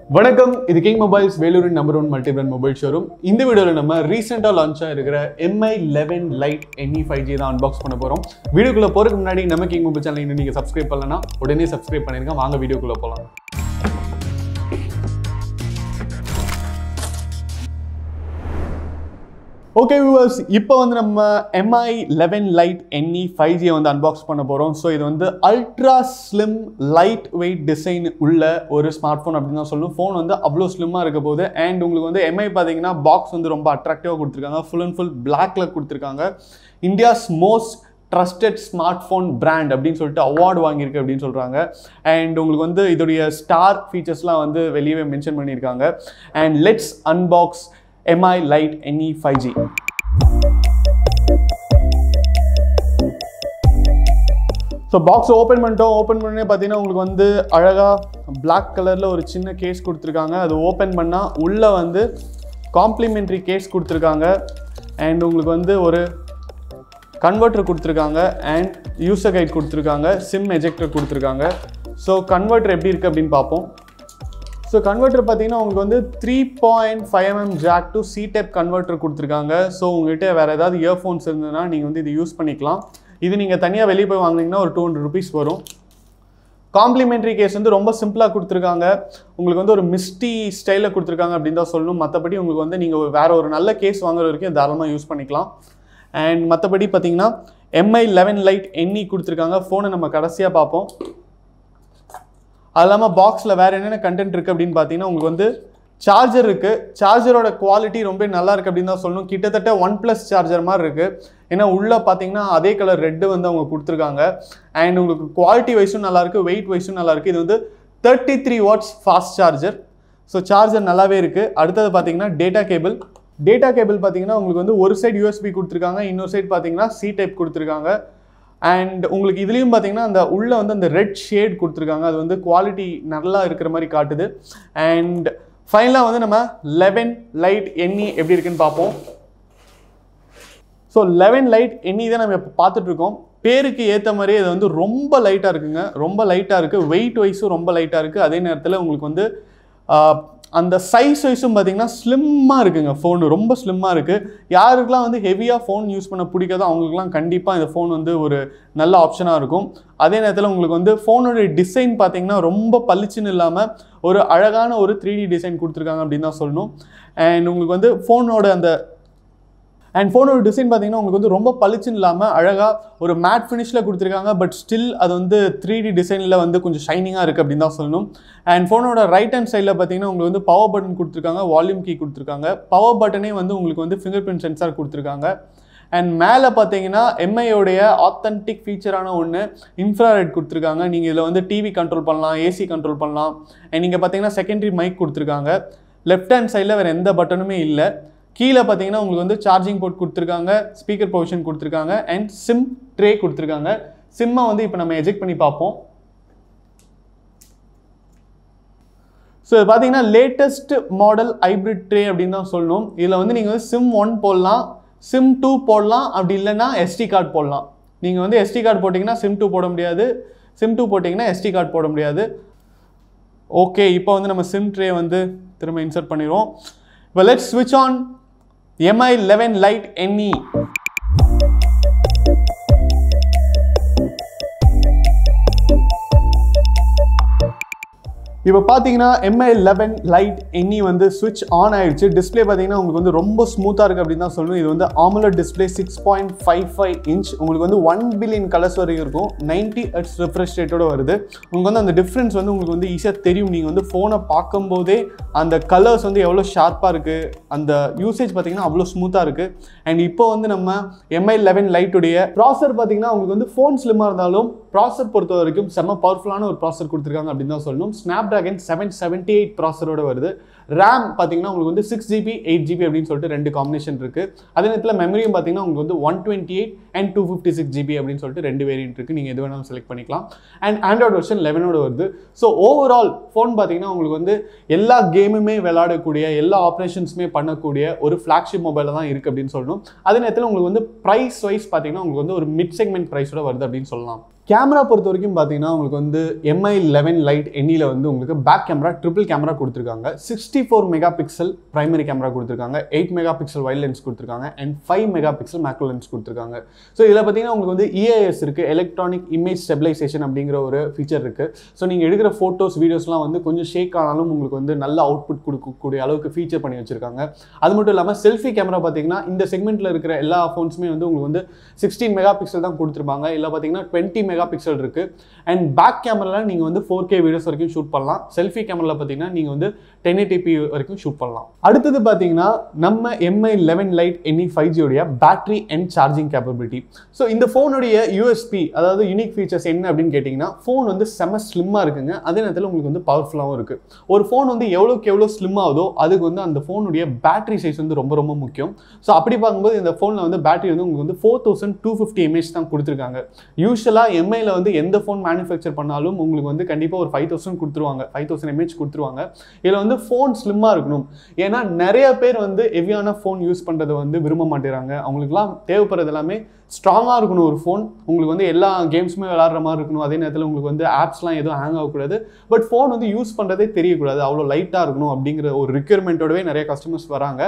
வணக்கம், இது king mobiles வேலூரின் number 1 multi brand mobile showroom. இந்த வீடியோவில் நம்ம ரீசெண்டாக லான்ச் ஆகிருக்கிற MI 11 Lite NE 5G தான் அன்பாக்ஸ் பண்ண போகிறோம். வீடியோக்குள்ளே போகிறதுக்கு முன்னாடி நம்ம கிங் மொபைல் சேனல் இன்னும் நீங்கள் சப்ஸ்கிரைப் பண்ணலன்னா உடனே சப்ஸ்கிரைப் பண்ணிருங்க. வாங்க வீடியோக்குள்ளே போகலாம். ஓகே வியூவர்ஸ், இப்போ வந்து நம்ம MI 11 Lite NE 5G வந்து அன்பாக்ஸ் பண்ண போகிறோம். ஸோ இது வந்து ultra slim light weight design உள்ள ஒரு ஸ்மார்ட் ஃபோன் அப்படின்னு தான் சொல்லணும். ஃபோன் வந்து அவ்வளோ ஸ்லிம்மாக இருக்க போகுது. அண்ட் உங்களுக்கு வந்து MI பார்த்தீங்கன்னா பாக்ஸ் வந்து ரொம்ப அட்ராக்டிவாக கொடுத்துருக்காங்க. ஃபுல் அண்ட் ஃபுல் பிளாக்ல கொடுத்துருக்காங்க. India's most trusted smart phone brand அப்படின்னு சொல்லிட்டு அவார்டு வாங்கியிருக்கு அப்படின்னு சொல்கிறாங்க. அண்ட் உங்களுக்கு வந்து இதோடைய ஸ்டார் ஃபீச்சர்ஸ்லாம் வந்து வெளியவே மென்ஷன் பண்ணியிருக்காங்க. And let's unbox MI Lite NE 5G. So box open பண்ணிட்டோம். ஓப்பன் பண்ணே பார்த்தீங்கன்னா உங்களுக்கு வந்து அழகாக பிளாக் கலரில் ஒரு சின்ன கேஸ் கொடுத்துருக்காங்க. அது ஓப்பன் பண்ணால் உள்ளே வந்து காம்ப்ளிமெண்ட்ரி கேஸ் கொடுத்துருக்காங்க. அண்ட் உங்களுக்கு வந்து ஒரு கன்வெர்ட்டர் கொடுத்துருக்காங்க. அண்ட் யூசர் கைட் கொடுத்துருக்காங்க. சிம் எஜெக்டர் கொடுத்துருக்காங்க. ஸோ கன்வெர்ட்டர் எப்படி இருக்குது அப்படின்னு பார்ப்போம். ஸோ கன்வெர்ட்டர் பார்த்தீங்கன்னா உங்களுக்கு வந்து 3.5mm jack to C type converter கொடுத்துருக்காங்க. ஸோ உங்கள்கிட்ட வேறு ஏதாவது இயர்ஃபோன்ஸ் இருந்ததுன்னா நீங்கள் வந்து இது யூஸ் பண்ணிக்கலாம். இது நீங்கள் தனியாக வெளியே போய் வாங்கினீங்கன்னா ஒரு 200 rupees வரும். காம்ப்ளிமெண்ட்ரி கேஸ் வந்து ரொம்ப சிம்பிளாக கொடுத்துருக்காங்க. உங்களுக்கு வந்து ஒரு மிஸ்டி ஸ்டைலில் கொடுத்துருக்காங்க அப்படின்னு தான் சொல்லணும். மற்றபடி உங்களுக்கு வந்து நீங்கள் வேறு ஒரு நல்ல கேஸ் வாங்குற வரைக்கும் தாராளமாக யூஸ் பண்ணிக்கலாம். அண்ட் மற்றபடி பார்த்தீங்கன்னா MI 11 Lite NE கொடுத்துருக்காங்க. ஃபோனை நம்ம கடைசியாக பார்ப்போம். அது இல்லாமல் பாக்ஸில் வேறு என்னென்ன கண்டென்ட் இருக்குது அப்படின்னு பார்த்தீங்கன்னா உங்களுக்கு வந்து சார்ஜர் இருக்குது. சார்ஜரோட குவாலிட்டி ரொம்ப நல்லா இருக்குது அப்படின்னு தான் சொல்லணும். கிட்டத்தட்ட OnePlus சார்ஜர் மாதிரி இருக்குது. ஏன்னா உள்ளே பார்த்தீங்கன்னா அதே கலர் ரெட்டு வந்து அவங்க கொடுத்துருக்காங்க. அண்ட் உங்களுக்கு குவாலிட்டி வைஸும் நல்லாயிருக்கு, வெயிட் வைஸும் நல்லாயிருக்கு. இது வந்து 33 watts fast charger. So charger நல்லாவே இருக்குது. அடுத்தது பார்த்தீங்கன்னா டேட்டா கேபிள் பார்த்தீங்கன்னா உங்களுக்கு வந்து ஒரு சைடு USB கொடுத்துருக்காங்க, இன்னொரு சைடு பார்த்தீங்கன்னா C டைப் கொடுத்துருக்காங்க. அண்ட் உங்களுக்கு இதுலேயும் பார்த்தீங்கன்னா அந்த உள்ளே வந்து அந்த ரெட் ஷேட் கொடுத்துருக்காங்க. அது வந்து குவாலிட்டி நல்லா இருக்கிற மாதிரி காட்டுது. அண்ட் ஃபைனலாக வந்து நம்ம 11 Lite NE எப்படி இருக்குன்னு பார்ப்போம். ஸோ 11 Lite NE தான் நம்ம இப்போ பார்த்துட்ருக்கோம். பேருக்கு ஏற்ற மாதிரி அது வந்து ரொம்ப லைட்டாக இருக்குங்க. ரொம்ப லைட்டாக இருக்குது. வெயிட் வைஸும் ரொம்ப லைட்டாக இருக்குது. அதே நேரத்தில் உங்களுக்கு வந்து அந்த சைஸ் வைஸும் பார்த்தீங்கன்னா ஸ்லிம்மாக இருக்குங்க. ஃபோனு ரொம்ப ஸ்லிம்மாக இருக்குது. யாருக்கெல்லாம் வந்து ஹெவியாக ஃபோன் யூஸ் பண்ண பிடிக்காதோ அவங்களுக்குலாம் கண்டிப்பாக இந்த ஃபோன் வந்து ஒரு நல்ல ஆப்ஷனாக இருக்கும். அதே நேரத்தில் உங்களுக்கு வந்து ஃபோனோட டிசைன் பார்த்தீங்கன்னா ரொம்ப பளிச்சுன்னு இல்லாமல் ஒரு அழகான ஒரு 3D டிசைன் கொடுத்துருக்காங்க அப்படின்னு தான் சொல்லணும். அண்ட் உங்களுக்கு வந்து ஃபோனோட டிசைன் பார்த்தீங்கன்னா உங்களுக்கு வந்து ரொம்ப பளிச்சுன்னு இல்லாமல் அழகாக ஒரு மேட் ஃபினிஷில் கொடுத்துருக்காங்க. பட் ஸ்டில் அது வந்து 3D டிசைனில் வந்து கொஞ்சம் ஷைனிங்காக இருக்குது அப்படின்னு தான் சொல்லணும். அண்ட் ஃபோனோட ரைட் ஹேண்ட் சைடில் பார்த்தீங்கன்னா உங்களுக்கு வந்து பவர் பட்டன் கொடுத்துருக்காங்க, வால்யூம் கீ கொடுத்துருக்காங்க. பவர் பட்டனே வந்து உங்களுக்கு வந்து ஃபிங்கர் பிரிண்ட் சென்சார் கொடுத்துருக்காங்க. அண்ட் மேலே பார்த்தீங்கன்னா MIயோடைய ஆத்தென்டிக் ஃபீச்சரான ஒன்று இன்ஃப்ராரெட் கொடுத்துருக்காங்க. நீங்கள் இதில் வந்து டிவி கண்ட்ரோல் பண்ணலாம், AC கண்ட்ரோல் பண்ணலாம். அண்ட் நீங்கள் பார்த்தீங்கன்னா செகண்டரி மைக் கொடுத்துருக்காங்க. லெஃப்ட் ஹேண்ட் சைடில் வேறு எந்த பட்டனுமே இல்லை. கீழே பார்த்தீங்கன்னா உங்களுக்கு வந்து சார்ஜிங் போர்ட் கொடுத்துருக்காங்க, ஸ்பீக்கர் பொசிஷன் கொடுத்துருக்காங்க. அண்ட் சிம் ட்ரே கொடுத்துருக்காங்க. சிம்மை வந்து இப்போ நம்ம எஜெக்ட் பண்ணி பார்ப்போம். ஸோ இது பார்த்தீங்கன்னா லேட்டஸ்ட் மாடல் ஹைப்ரிட் ட்ரே அப்படின்னு தான் சொல்லணும். இதில் வந்து நீங்கள் வந்து SIM 1 போடலாம், SIM 2 போடலாம், அப்படி இல்லைன்னா SD கார்டு போடலாம். நீங்கள் வந்து SD கார்டு போட்டிங்கன்னா SIM 2 போட முடியாது, SIM 2 போட்டிங்கன்னா SD கார்டு போட முடியாது. ஓகே, இப்போ வந்து நம்ம சிம் ட்ரே வந்து திரும்ப இன்சர்ட் பண்ணிடுவோம். இப்போ லெட்ஸ் ஸ்விட்ச் ஆன் MI 11 Lite NE. இப்போ பார்த்தீங்கன்னா MI 11 Lite NE வந்து ஸ்விட்ச் ஆன் ஆயிடுச்சு. டிஸ்பிளே பார்த்தீங்கன்னா உங்களுக்கு வந்து ரொம்ப ஸ்மூத்தாக இருக்குது அப்படின்னு தான் சொல்லணும். இது வந்து AMOLED டிஸ்பிளே 6.55 inch. உங்களுக்கு வந்து 1 billion கலர்ஸ் வரைக்கும் இருக்கும். 90 Hz ரிஃப்ரெஷ் ரேட்டோட வருது. உங்களுக்கு வந்து அந்த டிஃப்ரென்ஸ் வந்து உங்களுக்கு வந்து ஈஸியாக தெரியும். நீங்கள் வந்து ஃபோனை பார்க்கும்போதே அந்த கலர்ஸ் வந்து எவ்வளோ ஷார்ப்பாக இருக்குது, அந்த யூசேஜ் பார்த்தீங்கன்னா அவ்வளோ ஸ்மூத்தாக இருக்குது. அண்ட் இப்போ வந்து நம்ம MI 11 Lite உடைய ப்ராசர் பார்த்தீங்கன்னா உங்களுக்கு வந்து ஃபோன் ஸ்லிம்மாக இருந்தாலும் ப்ராசர் பொறுத்த வரைக்கும் செம்ம பவர்ஃபுல்லான ஒரு ப்ராசர் கொடுத்துருக்காங்க அப்படின்னு தான் சொல்லணும். Snapdragon 778 ப்ராசரோட வருது. RAM பார்த்தீங்கன்னா உங்களுக்கு வந்து 6GB 8GB அப்படின்னு சொல்லிட்டு ரெண்டு காம்பினேஷன் இருக்குது. அதே நேரத்தில் மெமரியும் பார்த்தீங்கன்னா உங்களுக்கு வந்து 128 and 256GB அப்படின்னு சொல்லிட்டு ரெண்டு வேரியன்ட் இருக்குது. நீங்கள் எது வேணாலும் செலக்ட் பண்ணிக்கலாம். அண்ட் ஆண்ட்ராய்டு வெர்ஷன் 11ஓட வருது. ஸோ ஓவரால் ஃபோன் பார்த்தீங்கன்னா உங்களுக்கு வந்து எல்லா கேமுமே விளையாடக்கூடிய, எல்லா ஆப்ரேஷன்ஸுமே பண்ணக்கூடிய ஒரு ஃப்ளாக்ஷிப் மொபைலில் தான் இருக்குது அப்படின்னு சொல்லணும். அதே நேரத்தில் உங்களுக்கு வந்து ப்ரைஸ் வைஸ் பார்த்தீங்கன்னா உங்களுக்கு வந்து ஒரு மிட் செக்மெண்ட் ப்ரைஸோட வருது அப்படின்னு சொல்லலாம். கேமரா பொறுத்த வரைக்கும் பார்த்தீங்கன்னா உங்களுக்கு வந்து MI 11 லைட் எண்ணியில் வந்து உங்களுக்கு பேக் கேமரா ட்ரிபிள் கேமரா கொடுத்துருக்காங்க. 64 மெகா பிக்சல் பிரைமரி கேமரா கொடுத்துருக்காங்க, 8 மெகா பிக்சல் வைட் லென்ஸ் கொடுத்துருக்காங்க and 5 mega pixel macro lens கொடுத்துருக்காங்க. ஸோ இதில் பார்த்தீங்கன்னா உங்களுக்கு வந்து EIS இருக்குது, எலக்ட்ரானிக் இமேஜ் ஸ்டெபிலைசேஷன் அப்படிங்கிற ஒரு ஃபீச்சர் இருக்குது. ஸோ நீங்கள் எடுக்கிற ஃபோட்டோஸ் வீடியோஸ்லாம் வந்து கொஞ்சம் ஷேக் ஆனாலும் உங்களுக்கு வந்து நல்ல அவுட்புட் கொடுக்கக்கூடிய அளவுக்கு ஃபீச்சர் பண்ணி வச்சிருக்காங்க. அது மட்டும் இல்லாமல் செல்ஃபி கேமரா பார்த்தீங்கன்னா இந்த செக்மெண்ட்டில் இருக்கிற எல்லா ஃபோன்ஸுமே வந்து உங்களுக்கு வந்து 16 மெகா பிக்சல் தான் கொடுத்துருப்பாங்க. இல்லை பார்த்தீங்கன்னா 20 மெகா பிக்சல் இருக்குது. அண்ட் பேக் கேமராவில் நீங்கள் வந்து 4K வீடியோஸ் வரைக்கும் ஷூட் பண்ணலாம். செல்ஃபி கேமராவில் பார்த்தீங்கன்னா நீங்கள் வந்து 1080p வரைக்கும் ஷூட் பண்ணலாம். அடுத்தது பார்த்தீங்கன்னா நம்ம MI 11 லைட் NE 5G உடைய battery and charging capability. So இந்த ஃபோனுடைய USP அதாவது யூனிக் ஃபீச்சர்ஸ் என்ன அப்படின்னு கேட்டிங்கன்னா, ஃபோன் வந்து செம ஸ்லிம்மாக இருக்குங்க. அதே நேரத்தில் உங்களுக்கு வந்து பவர்ஃபுல்லாகவும் இருக்குது. ஒரு ஃபோன் வந்து எவ்வளோக்கு எவ்வளோ ஸ்லிம் ஆகுதோ அதுக்கு வந்து அந்த ஃபோனுடைய பேட்டரி சைஸ் வந்து ரொம்ப ரொம்ப முக்கியம். ஸோ அப்படி பார்க்கும்போது இந்த ஃபோனில் வந்து பேட்டரி வந்து உங்களுக்கு வந்து 4250 mAh தான் கொடுத்துருக்காங்க. யூஸ்வலாக MIயில் வந்து எந்த ஃபோன் மேனுஃபேக்சர் பண்ணாலும் உங்களுக்கு வந்து கண்டிப்பாக ஒரு 5000 கொடுத்துருவாங்க, 5000 mAh கொடுத்துருவாங்க. இதில் வந்து ஃபோன் ஸ்லிம்மாக இருக்கணும். ஏன்னா நிறைய பேர் வந்து ஹெவியான ஃபோன் யூஸ் பண்ணுறதை வந்து விரும்ப மாட்டேறாங்க. அவங்களுக்குலாம் தேவைப்படுறது எல்லாமே ஸ்ட்ராங்காக இருக்கணும். ஒரு ஃபோன் உங்களுக்கு வந்து எல்லா கேம்ஸுமே விளாட்ற மாதிரி இருக்கணும். அதே நேரத்தில் உங்களுக்கு வந்து ஆப்ஸ்லாம் எதுவும் ஹேங் ஆகக்கூடாது. பட் ஃபோன் வந்து யூஸ் பண்ணுறதே தெரியக்கூடாது, அவ்வளோ லைட்டாக இருக்கணும் அப்படிங்கிற ஒரு ரிக்யர்மெண்ட்டோடவே நிறைய கஸ்டமர்ஸ் வராங்க.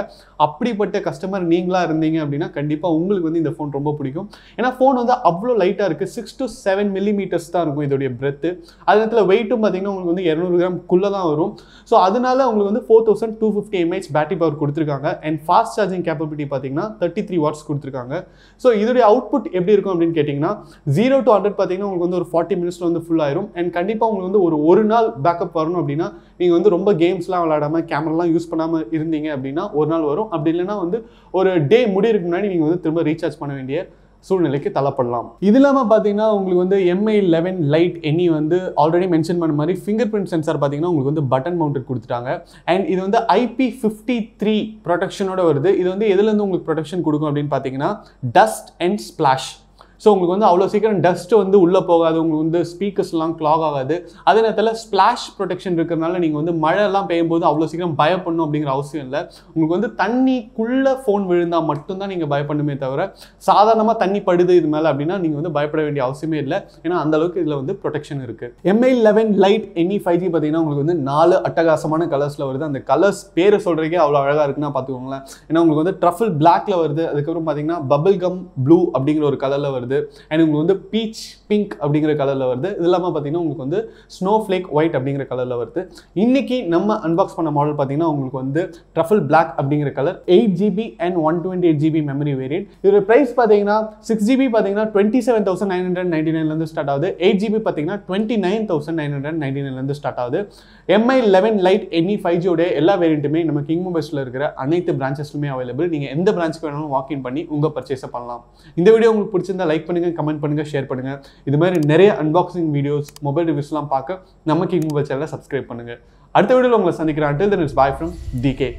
அப்படிப்பட்ட கஸ்டமர் நீங்களாக இருந்தீங்க அப்படின்னா கண்டிப்பாக உங்களுக்கு வந்து இந்த ஃபோன் ரொம்ப பிடிக்கும். ஏன்னா ஃபோன் வந்து அவ்வளோ லைட்டாக இருக்குது. 6 to 7 millimeters தான் இருக்கும் இதோடைய பிரெத்து. அதே நேரத்தில் வெயிட்டும் பார்த்தீங்கன்னா உங்களுக்கு வந்து 200 கிராம்குள்ளே தான் வரும். ஸோ அதனால உங்களுக்கு வந்து 4250 mAh பேட்டரி பவர் கொடுத்துருக்காங்க. அண்ட் ஃபாஸ்ட் சார்ஜிங் கேப்பபிலிட்டி பார்த்தீங்கன்னா 33 வாட்ஸ் கொடுத்துருக்காங்க. ஸோ இதோடைய அவுட்புட் எப்படி இருக்கும் அப்படின்னு கேட்டிங்கன்னா 0 to 100 பார்த்தீங்கன்னா உங்களுக்கு வந்து ஒரு 40 minutesல வந்து ஃபுல் ஆயிரும். அண்ட் கண்டிப்பாக உங்களுக்கு வந்து ஒரு நாள் பேக்கப் வரணும் அப்படின்னா நீங்கள் வந்து ரொம்ப கேம்ஸ்லாம் விளையாடாமல் கேமராலாம் யூஸ் பண்ணாமல் இருந்தீங்க அப்படின்னா ஒரு நாள் வரும். அப்படி இல்லைன்னா வந்து ஒரு டே முடியறதுக்கு முன்னாடி நீங்கள் வந்து திரும்ப ரீசார்ஜ் பண்ண வேண்டிய சூழ்நிலைக்கு தள்ளப்படலாம். இது இல்லாமல் பார்த்தீங்கன்னா உங்களுக்கு வந்து MI 11 லைட் NE வந்து ஆல்ரெடி மென்ஷன் பண்ண மாதிரி ஃபிங்கர் பிரிண்ட் சென்சார் பார்த்தீங்கன்னா உங்களுக்கு வந்து பட்டன் மவுண்டட் கொடுத்துட்டாங்க. அண்ட் இது வந்து IP53 ப்ரொடெக்ஷனோட வருது. இது வந்து எதுலேருந்து உங்களுக்கு ப்ரொடெக்ஷன் கொடுக்கும் அப்படின்னு பார்த்தீங்கன்னா டஸ்ட் அண்ட் ஸ்பிளாஷ். ஸோ உங்களுக்கு வந்து அவ்வளோ சீக்கிரம் டஸ்ட் வந்து உள்ளே போகாது, உங்களுக்கு வந்து ஸ்பீக்கர்ஸ்லாம் கிளாக் ஆகாது. அதே நேரத்தில் ஸ்பிளாஷ் ப்ரொடெக்ஷன் இருக்கிறதுனால நீங்கள் வந்து மழைலாம் பெய்யும் போது அவ்வளோ சீக்கிரம் பயப்படணும் அப்படிங்கிற அவசியம் இல்லை. உங்களுக்கு வந்து தண்ணிக்குள்ளே ஃபோன் விழுந்தால் மட்டும்தான் நீங்கள் பயப்படணுமே தவிர சாதாரணமாக தண்ணி படுது இது மேலே அப்படின்னா நீங்கள் வந்து பயப்பட வேண்டிய அவசியமே இல்லை. ஏன்னா அந்தளவுக்கு இதில் வந்து ப்ரொடெக்ஷன் இருக்குது. MI 11 லைட் NE 5G பார்த்தீங்கன்னா உங்களுக்கு வந்து 4 அட்டகாசமான கலர்ஸில் வருது. அந்த கலர்ஸ் பேரை சொல்கிறதுக்கே அவ்வளோ அழகாக இருக்குன்னா பார்த்துக்கோங்களேன். ஏன்னா உங்களுக்கு வந்து ட்ரஃபிள் பிளாக்ல வருது, அதுக்கப்புறம் பார்த்தீங்கன்னா பபிள் கம் ப்ளூ அப்படிங்கிற ஒரு கலரில் வருது, அண்ட் உங்களுக்கு வந்து பீச் பிங்க் அப்படிங்கிற கலரில் வருது. இது இல்லாமல் பார்த்தீங்கன்னா உங்களுக்கு வந்து ஸ்னோ ஃப்ளேக் ஒயிட் அப்படிங்கிற கலரில் வருது. இன்னைக்கு நம்ம அன்பாக்ஸ் பண்ண மாடல் பார்த்தீங்கன்னா உங்களுக்கு வந்து ட்ரஃபிள் பிளாக் அப்படிங்கிற colour, 8GB and 128GB memory variant. இதோட ப்ரைஸ் பார்த்தீங்கன்னா 6GB பார்த்தீங்கன்னா 27,999 ஸ்டார்ட் ஆகுது. 8GB பார்த்தீங்கன்னா 29,999 ஸ்டார்ட் ஆகுது. MI 11 லைட் NE 5G உடைய எல்லா வேரியண்ட்டுமே நம்ம கிங் மொபைல்ஸில் இருக்கிற அனைத்து பிரான்ச்சஸ்லுமே அவைலபிள். நீங்கள் எந்த பிரான்ச்சுக்கு வேணாலும் வாக்இன் பண்ணி உங்கள் பர்ச்சேஸை பண்ணலாம். இந்த வீடியோ உங்களுக்கு பிடிச்சிருந்தா லைக் பண்ணுங்க, கமெண்ட் பண்ணுங்க, ஷேர் பண்ணுங்க. இது மாதிரி நிறைய அன்பாக்சிங் வீடியோஸ், மொபைல் ரிவ்யூஸ்லாம் பார்க்க நம்ம கிங் மொபைல் சேனலை சப்ஸ்கிரைப் பண்ணுங்க. அடுத்த வீடியோவில் உங்களை சந்திக்கிறேன். Until then, it's bye from DK.